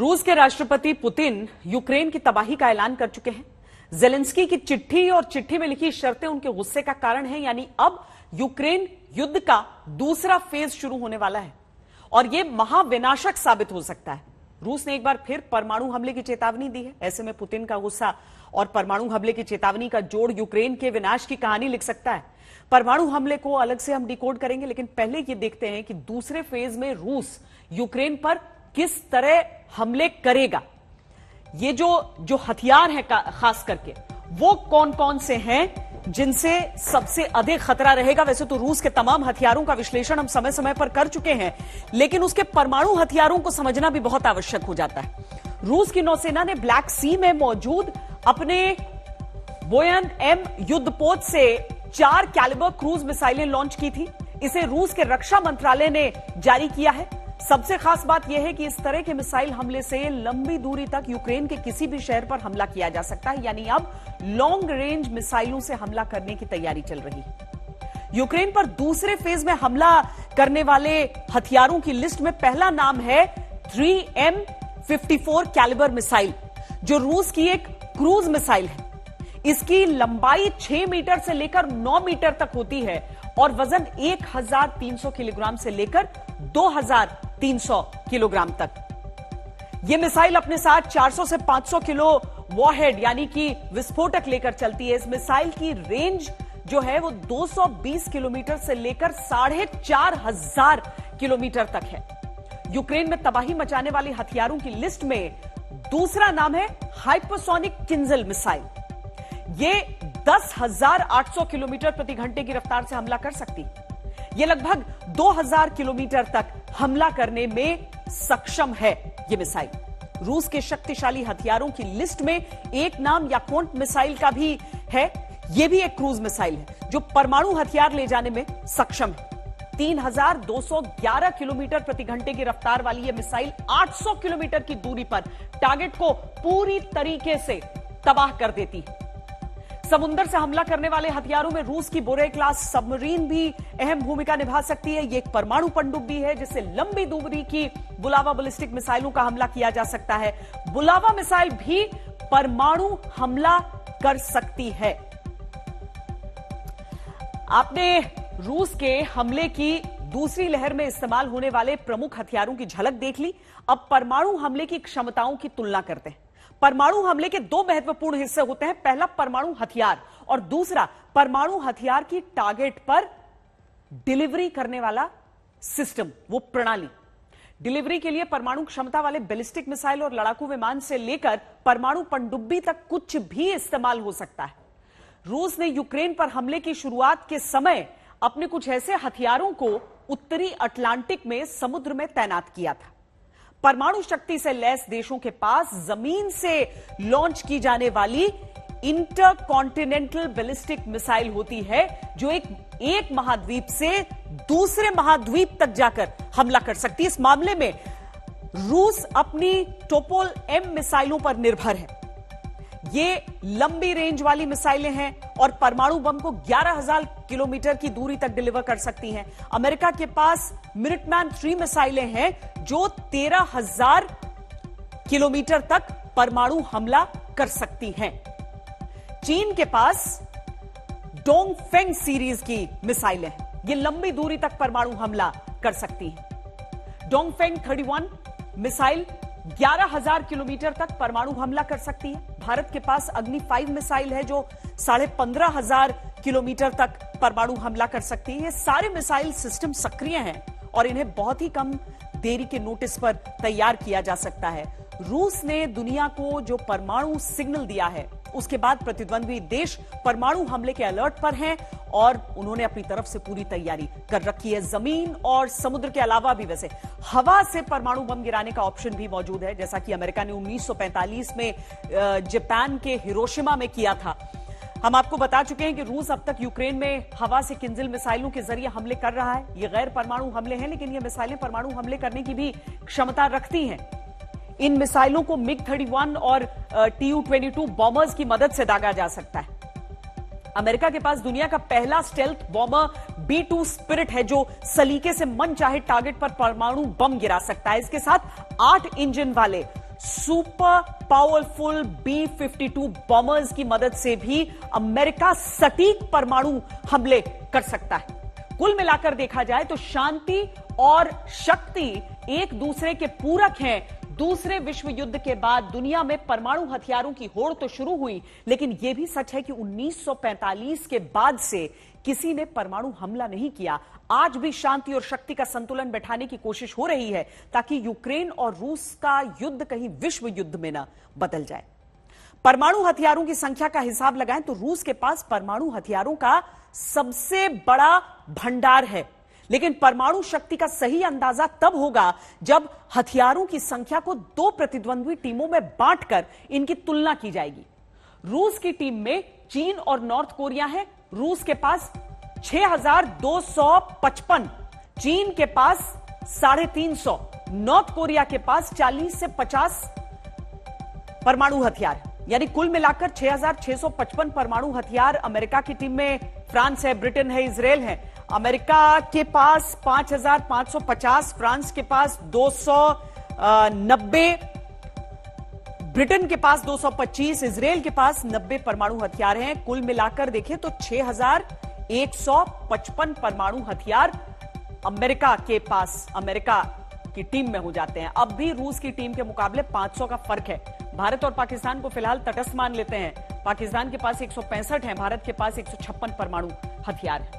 रूस के राष्ट्रपति पुतिन यूक्रेन की तबाही का ऐलान कर चुके हैं। जेलेंस्की की चिट्ठी और चिट्ठी में लिखी शर्तें उनके गुस्से का कारण है, यानी अब यूक्रेन युद्ध का दूसरा फेज शुरू होने वाला है और यह महाविनाशक साबित हो सकता है। रूस ने एक बार फिर परमाणु हमले की चेतावनी दी है। ऐसे में पुतिन का गुस्सा और परमाणु हमले की चेतावनी का जोड़ यूक्रेन के विनाश की कहानी लिख सकता है। परमाणु हमले को अलग से हम डिकोड करेंगे, लेकिन पहले ये देखते हैं कि दूसरे फेज में रूस यूक्रेन पर किस तरह हमले करेगा। ये जो हथियार हैं खास करके वो कौन कौन से हैं जिनसे सबसे अधिक खतरा रहेगा। वैसे तो रूस के तमाम हथियारों का विश्लेषण हम समय समय पर कर चुके हैं, लेकिन उसके परमाणु हथियारों को समझना भी बहुत आवश्यक हो जाता है। रूस की नौसेना ने ब्लैक सी में मौजूद अपने बोयन एम युद्धपोत से 4 कैलिबर क्रूज मिसाइलें लॉन्च की थी। इसे रूस के रक्षा मंत्रालय ने जारी किया है। सबसे खास बात यह है कि इस तरह के मिसाइल हमले से लंबी दूरी तक यूक्रेन के किसी भी शहर पर हमला किया जा सकता है, यानी अब लॉन्ग रेंज मिसाइलों से हमला करने की तैयारी चल रही है। यूक्रेन पर दूसरे फेज में हमला करने वाले हथियारों की लिस्ट में पहला नाम है 3M54 कैलिबर मिसाइल, जो रूस की एक क्रूज मिसाइल है। इसकी लंबाई 6 मीटर से लेकर 9 मीटर तक होती है और वजन 1300 किलोग्राम से लेकर 2300 किलोग्राम तक। यह मिसाइल अपने साथ 400 से 500 किलो वॉरहेड यानी कि विस्फोटक लेकर चलती है। इस मिसाइल की रेंज जो है वो 220 किलोमीटर से लेकर 4500 किलोमीटर तक है। यूक्रेन में तबाही मचाने वाले हथियारों की लिस्ट में दूसरा नाम है हाइपरसोनिक किंजल मिसाइल। ये 10,800 किलोमीटर प्रति घंटे की रफ्तार से हमला कर सकती है। यह लगभग 2000 किलोमीटर तक हमला करने में सक्षम है। यह मिसाइल रूस के शक्तिशाली हथियारों की लिस्ट में एक नाम याकोंट मिसाइल का भी है। यह भी एक क्रूज मिसाइल है जो परमाणु हथियार ले जाने में सक्षम है। 3211 किलोमीटर प्रति घंटे की रफ्तार वाली यह मिसाइल 800 किलोमीटर की दूरी पर टारगेट को पूरी तरीके से तबाह कर देती है। समुद्र से हमला करने वाले हथियारों में रूस की बोरे क्लास सबमरीन भी अहम भूमिका निभा सकती है। यह एक परमाणु पनडुब्बी है जिससे लंबी दूरी की बुलावा बैलिस्टिक मिसाइलों का हमला किया जा सकता है। बुलावा मिसाइल भी परमाणु हमला कर सकती है। आपने रूस के हमले की दूसरी लहर में इस्तेमाल होने वाले प्रमुख हथियारों की झलक देख ली। अब परमाणु हमले की क्षमताओं की तुलना करते हैं। परमाणु हमले के 2 महत्वपूर्ण हिस्से होते हैं। पहला परमाणु हथियार और दूसरा परमाणु हथियार की टारगेट पर डिलीवरी करने वाला सिस्टम, वो प्रणाली। डिलीवरी के लिए परमाणु क्षमता वाले बैलिस्टिक मिसाइल और लड़ाकू विमान से लेकर परमाणु पनडुब्बी तक कुछ भी इस्तेमाल हो सकता है। रूस ने यूक्रेन पर हमले की शुरुआत के समय अपने कुछ ऐसे हथियारों को उत्तरी अटलांटिक में समुद्र में तैनात किया था। परमाणु शक्ति से लैस देशों के पास जमीन से लॉन्च की जाने वाली इंटरकॉन्टिनेंटल बैलिस्टिक मिसाइल होती है, जो एक महाद्वीप से दूसरे महाद्वीप तक जाकर हमला कर सकती है। इस मामले में रूस अपनी टोपोल एम मिसाइलों पर निर्भर है। ये लंबी रेंज वाली मिसाइलें हैं और परमाणु बम को 11,000 किलोमीटर की दूरी तक डिलीवर कर सकती हैं। अमेरिका के पास मिनटमैन 3 मिसाइलें हैं जो 13,000 किलोमीटर तक परमाणु हमला कर सकती हैं। चीन के पास डोंगफेंग सीरीज की मिसाइलें हैं। ये लंबी दूरी तक परमाणु हमला कर सकती हैं। डोंगफेंग 31 मिसाइल 11,000 किलोमीटर तक परमाणु हमला कर सकती है। भारत के पास अग्नि 5 मिसाइल है जो 15,500 किलोमीटर तक परमाणु हमला कर सकती है। ये सारे मिसाइल सिस्टम सक्रिय हैं और इन्हें बहुत ही कम देरी के नोटिस पर तैयार किया जा सकता है। रूस ने दुनिया को जो परमाणु सिग्नल दिया है, उसके बाद प्रतिद्वंद्वी देश परमाणु हमले के अलर्ट पर हैं और उन्होंने अपनी तरफ से पूरी तैयारी कर रखी है। जमीन और समुद्र के अलावा भी वैसे हवा से परमाणु बम गिराने का ऑप्शन भी मौजूद है, जैसा कि अमेरिका ने 1945 में जापान के हिरोशिमा में किया था। हम आपको बता चुके हैं कि रूस अब तक यूक्रेन में हवा से किंजल मिसाइलों के जरिए हमले कर रहा है। ये गैर परमाणु हमले हैं, लेकिन ये मिसाइलें परमाणु हमले करने की भी क्षमता रखती हैं। इन मिसाइलों को MiG-31 और Tu-22 बॉम्बर्स की मदद से दागा जा सकता है। अमेरिका के पास दुनिया का पहला स्टेल्थ बॉम्बर B-2 स्पिरिट है, जो सलीके से मन चाहे टारगेट पर परमाणु बम गिरा सकता है। इसके साथ 8 इंजन वाले सुपर पावरफुल B-52 बॉम्बर्स की मदद से भी अमेरिका सटीक परमाणु हमले कर सकता है। कुल मिलाकर देखा जाए तो शांति और शक्ति एक दूसरे के पूरक हैं। दूसरे विश्व युद्ध के बाद दुनिया में परमाणु हथियारों की होड़ तो शुरू हुई, लेकिन यह भी सच है कि 1945 के बाद से किसी ने परमाणु हमला नहीं किया। आज भी शांति और शक्ति का संतुलन बैठाने की कोशिश हो रही है ताकि यूक्रेन और रूस का युद्ध कहीं विश्व युद्ध में न बदल जाए। परमाणु हथियारों की संख्या का हिसाब लगाएं तो रूस के पास परमाणु हथियारों का सबसे बड़ा भंडार है, लेकिन परमाणु शक्ति का सही अंदाजा तब होगा जब हथियारों की संख्या को दो प्रतिद्वंद्वी टीमों में बांटकर इनकी तुलना की जाएगी। रूस की टीम में चीन और नॉर्थ कोरिया है। रूस के पास 6,255, चीन के पास 350, नॉर्थ कोरिया के पास 40 से 50 परमाणु हथियार, यानी कुल मिलाकर 6,655 परमाणु हथियार अमेरिका की टीम में। फ्रांस है, ब्रिटेन है, इजराइल है। अमेरिका के पास 5,550, फ्रांस के पास 290, ब्रिटेन के पास 225, इजराइल के पास 90 परमाणु हथियार हैं। कुल मिलाकर देखें तो 6,155 परमाणु हथियार अमेरिका के पास, अमेरिका की टीम में हो जाते हैं। अब भी रूस की टीम के मुकाबले 500 का फर्क है। भारत और पाकिस्तान को फिलहाल तटस्थ मान लेते हैं। पाकिस्तान के पास 165 है, भारत के पास 156 परमाणु हथियार है।